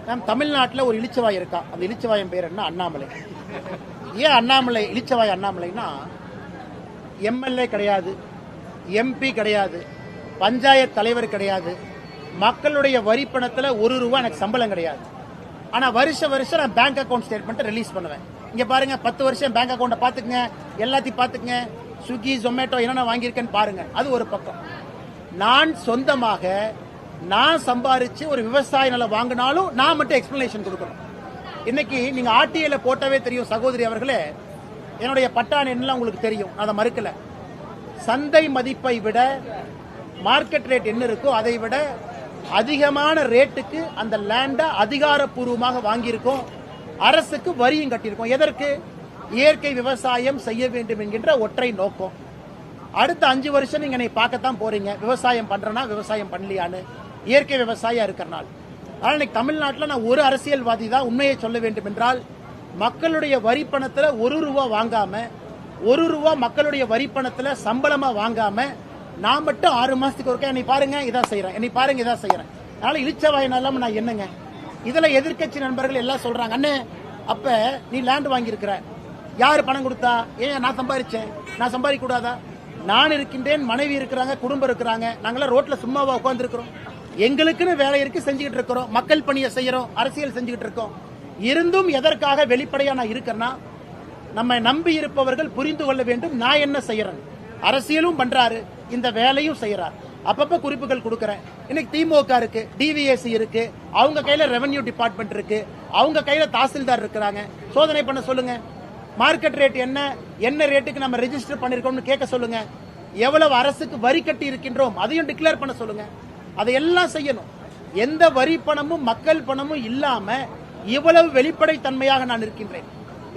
நம் தமிழ்நாட்டில் ஒரு இளிச்சவாய் இருக்கா. அந்த இளிச்சவாயம் பேர் என்ன? அண்ணாமலை. ஏன் அண்ணாமலை இளிச்சவாய் அண்ணாமலைன்னா, எம்எல்ஏ கிடையாது, எம்பி கிடையாது, பஞ்சாயத்து தலைவர் கிடையாது, மக்களுடைய வரி பணத்தில் ₹1 எனக்கு சம்பளம் கிடையாது. ஆனால் வருஷம் நான் பேங்க் அக்கௌண்ட் ஸ்டேட்மெண்ட்டை ரிலீஸ் பண்ணுவேன். இங்கே பாருங்க, 10 வருஷம் பேங்க் அக்கௌண்ட்டை பார்த்துக்குங்க, எல்லாத்தையும் பார்த்துக்குங்க, ஸ்விக்கி ஜொமேட்டோ என்னென்ன வாங்கியிருக்கேன்னு பாருங்க. அது ஒரு பக்கம். நான் சொந்தமாக நான் சம்பாரிச்சு ஒரு விவசாய நிலம் வாங்கினாலும் நான் மட்டும் எக்ஸ்பிளனேஷன் கொடுக்கணும். இன்னைக்கு நீங்க ஆர்டிஐல போட்டவே தெரியும் சகோதரி அவர்களே, என்னுடைய பட்டான் என்ன உங்களுக்கு தெரியும், நான் அதை மறுக்கல. சந்தை மதிப்பை விட மார்க்கெட் ரேட் என்ன இருக்கோ அதை விட அதிகமான ரேட்டுக்கு அந்த லேண்டை அதிகாரப்பூர்வமாக வாங்கியிருக்கோம். அரசுக்கு வரியும் கட்டியிருக்கோம். எதற்கு? இயற்கை விவசாயம் செய்ய வேண்டும் என்கின்ற ஒற்றை நோக்கம். அடுத்த 5 வருஷம் நீங்க என்னை பார்க்கத்தான் போறீங்க, விவசாயம் பண்றேன்னா விவசாயம் பண்ணலையான்னு, இயற்கை விவசாயம் இருக்கிறனால. ஆனால் இன்னைக்கு தமிழ்நாட்டில் நான் ஒரு அரசியல்வாதி தான் உண்மையை சொல்ல வேண்டும் என்றால், மக்களுடைய வரி பணத்தில் ₹1 வாங்காம, ₹1 மக்களுடைய வரி பணத்தில் சம்பளமா வாங்காம, நான் மட்டும் 6 மாசத்துக்கு ஒருக்கா என்னை பாருங்க இதான் செய்யறேன், என்னை பாருங்க இதான் செய்யறேன். அதனால இளிச்சவாயினால நான் என்னங்க? இதுல எதிர்கட்சி நண்பர்கள் எல்லாம் சொல்றாங்க, அண்ணே அப்ப நீ லேண்ட் வாங்கியிருக்கிற, யாரு பணம் கொடுத்தா? ஏன் நான் சம்பாதிச்சேன், நான் சம்பாதிக்க கூடாதா? நான் இருக்கின்றேன், மனைவி இருக்கிறாங்க, குடும்பம் இருக்கிறாங்க, நாங்களாம் ரோட்ல சும்மாவா உட்கார்ந்து இருக்கிறோம்? எங்களுக்குன்னு வேலை இருக்கு, செஞ்சுக்கிட்டு இருக்கிறோம், மக்கள் பணியை செய்யறோம், அரசியல் செஞ்சுக்கிட்டு இருக்கோம். இருந்தும் எதற்காக வெளிப்படையா நான் இருக்கேன்னா, நம்ம நம்பி இருப்பவர்கள் புரிந்து கொள்ள வேண்டும் நான் என்ன செய்யறேன். அரசியலும் பண்றாரு, இந்த வேலையும் செய்யறாரு. அப்பப்ப குறிப்புகள் கொடுக்கறேன். இன்னைக்கு திமுக இருக்கு, டிவிஎஸ்சி இருக்கு, அவங்க கையில ரெவென்யூ டிபார்ட்மெண்ட் இருக்கு, அவங்க கையில தாசில்தார் இருக்கிறாங்க. சோதனை பண்ண சொல்லுங்க. மார்க்கெட் ரேட் என்ன ரேட்டுக்கு நம்ம ரெஜிஸ்டர் பண்ணிருக்கோம்னு கேட்க சொல்லுங்க. எவ்வளவு அரசுக்கு வரி கட்டி இருக்கின்றோம் அதையும் டிக்ளேர் பண்ண சொல்லுங்க. அதையெல்லாம் செய்யணும். எந்த வரி பணமும் மக்கள் பணமும் இல்லாம இவ்வளவு வெளிப்படை தன்மையாக நான் இருக்கின்றேன்.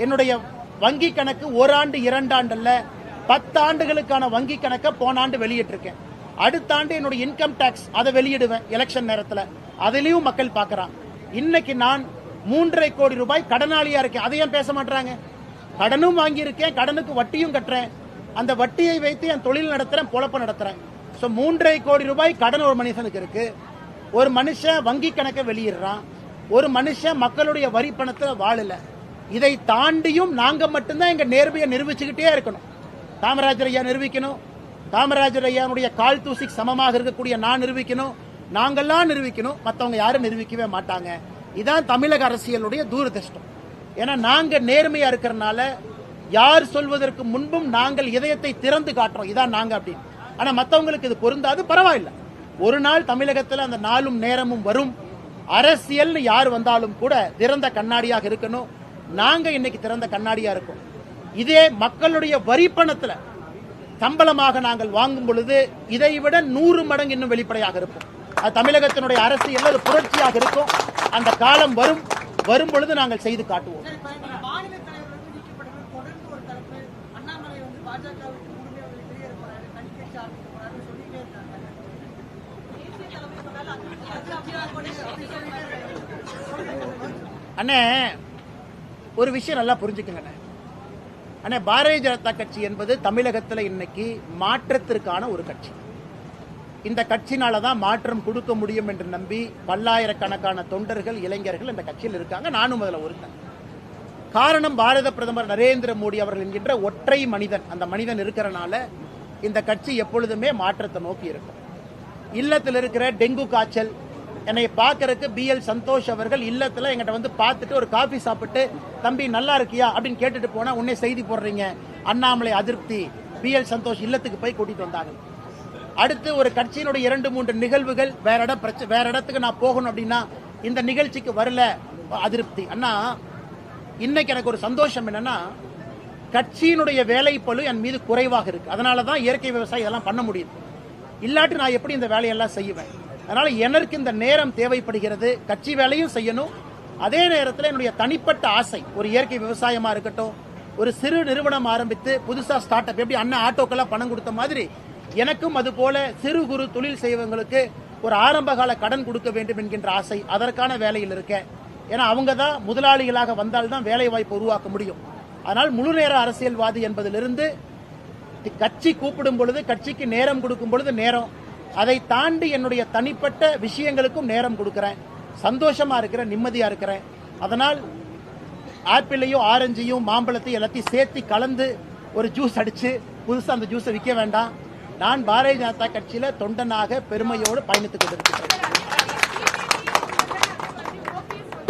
என்னுடைய வங்கி கணக்கு 1 ஆண்டு 2 ஆண்டு அல்ல, 10 ஆண்டுகளுக்கான வங்கி கணக்கை போன ஆண்டு வெளியிட்டிருக்கேன். அடுத்த ஆண்டு என்னுடைய இன்கம் டாக்ஸ் அதை வெளியிடுவேன் எலெக்ஷன் நேரத்தில். அதிலையும் மக்கள் பார்க்கறான். இன்னைக்கு நான் ₹3.5 கோடி கடனாளியா இருக்கேன். அதையும் பேச மாட்டாங்க. கடனும் வாங்கி இருக்கேன், கடனுக்கு வட்டியும் கட்டுறேன். அந்த வட்டியை வைத்து என் தொழில் நடத்துறேன், பொழப்பு நடத்துறேன். ஸோ ₹3.5 கோடி கடன் ஒரு மனுஷனுக்கு இருக்கு. ஒரு மனுஷன் வங்கி கணக்கை வெளியிடுறான், ஒரு மனுஷன் மக்களுடைய வரி பணத்தில் வாழல. இதை தாண்டியும் நாங்க மட்டும்தான் எங்க நேர்மையை நிரூபிச்சுக்கிட்டே இருக்கணும். காமராஜர் ஐயா நிரூபிக்கணும், காமராஜர் ஐயாவுடைய கால் தூசிக்கு சமமாக இருக்கக்கூடிய நான் நிரூபிக்கணும், நாங்கெல்லாம் நிரூபிக்கணும், மற்றவங்க யாரும் நிரூபிக்கவே மாட்டாங்க. இதான் தமிழக அரசியலுடைய தூரதிருஷ்டம். ஏன்னா நாங்க நேர்மையா இருக்கிறனால யார் சொல்வதற்கு முன்பும் நாங்கள் இதயத்தை திறந்து காட்டுறோம், இதான் நாங்க அப்படின்னு. ஆனா மற்றவங்களுக்கு இது பொருந்தாது, பரவாயில்ல. ஒரு நாள் தமிழகத்தில் அந்த நாளும் நேரமும் வரும். அரசியல் யார் வந்தாலும் கூட திறந்த கண்ணாடியாக இருக்கணும். நாங்க இன்னைக்கு திறந்த கண்ணாடியா இருக்கோம். இதே மக்களுடைய வரி பணத்துல சம்பளமாக நாங்கள் வாங்கும் பொழுது இதை விட 100 மடங்கு இன்னும் வெளிப்படையாக இருப்போம். அது தமிழகத்தினுடைய அரசியல் ஒரு புரட்சியாக இருக்கும். அந்த காலம் வரும் பொழுது நாங்கள் செய்து காட்டுவோம். அண்ணே ஒரு விஷயம் நல்லா புரிஞ்சுக்குங்க அண்ணே, பாரதிய ஜனதா கட்சி என்பது தமிழகத்தில் இன்னைக்கு மாற்றத்திற்கான ஒரு கட்சி. இந்த கட்சினாலதான் மாற்றம் கொடுக்க முடியும் என்று நம்பி பல்லாயிரக்கணக்கான தொண்டர்கள், இளைஞர்கள் இந்த கட்சியில் இருக்காங்க. நானும் அதில் ஒருத்தன். காரணம், பாரத பிரதமர் நரேந்திர மோடி அவர்கள் என்கின்ற ஒற்றை மனிதன். அந்த மனிதன் இருக்கிறனால இந்த கட்சி எப்பொழுதுமே மாற்றத்தை நோக்கி இருக்கும். இல்லத்தில் இருக்கிற டெங்கு காய்ச்சல் என்னை பார்க்கறதுக்கு BL சந்தோஷ் அவர்கள் இல்லத்துல எங்கிட்ட வந்து பார்த்துட்டு ஒரு காஃபி சாப்பிட்டு, தம்பி நல்லா இருக்கியா அப்படின்னு கேட்டுட்டு போனா உடனே செய்தி போடுறீங்க, அண்ணாமலை அதிருப்தி, BL சந்தோஷ் இல்லத்துக்கு போய் கூட்டிட்டு வந்தாங்க. அடுத்து ஒரு கட்சியினுடைய 2-3 நிகழ்வுகள் வேற இடத்துக்கு நான் போகணும் அப்படின்னா இந்த நிகழ்ச்சிக்கு வரல, அதிருப்தி. அண்ணா இன்னைக்கு எனக்கு ஒரு சந்தோஷம் என்னன்னா, கட்சியினுடைய வேலைப்பளு என் மீது குறைவாக இருக்கு. அதனாலதான் இயற்கை விவசாயம் இதெல்லாம் பண்ண முடியுது. இல்லாட்டி நான் எப்படி இந்த வேலையெல்லாம் செய்வேன்? அதனால எனக்கு இந்த நேரம் தேவைப்படுகிறது. கட்சி வேலையும் செய்யணும், அதே நேரத்தில் என்னுடைய தனிப்பட்ட ஆசை ஒரு இயற்கை விவசாயமா இருக்கட்டும், ஒரு சிறு நிறுவனம் ஆரம்பித்து புதுசா ஸ்டார்ட் அப், எப்படி அண்ணன் ஆட்டோக்கெல்லாம் பணம் கொடுத்த மாதிரி எனக்கும் அது போல சிறு குறு தொழில் செய்வங்களுக்கு ஒரு ஆரம்பகால கடன் கொடுக்க வேண்டும் என்கின்ற ஆசை. அதற்கான வேலையில் இருக்கேன். ஏன்னா அவங்க தான் முதலாளிகளாக வந்தால்தான் வேலை வாய்ப்பு உருவாக்க முடியும். அதனால் முழு நேர அரசியல்வாதி என்பதிலிருந்து கட்சி கூப்பிடும் பொழுது, கட்சிக்கு நேரம் கொடுக்கும் பொழுது நேரம், அதை தாண்டி என்னுடைய தனிப்பட்ட விஷயங்களுக்கும் நேரம் கொடுக்கிறேன். சந்தோஷமா இருக்கிறேன், நிம்மதியா இருக்கிறேன். அதனால் ஆப்பிளையும் ஆரஞ்சையும் மாம்பழத்தையும் எல்லாத்தையும் சேர்த்து கலந்து ஒரு ஜூஸ் அடிச்சு புதுசா அந்த ஜூஸை விற்க வேண்டாம். நான் பாரதிய ஜனதா கட்சியில தொண்டனாக பெருமையோடு பயணித்துக் கொண்டிருக்கிறேன்.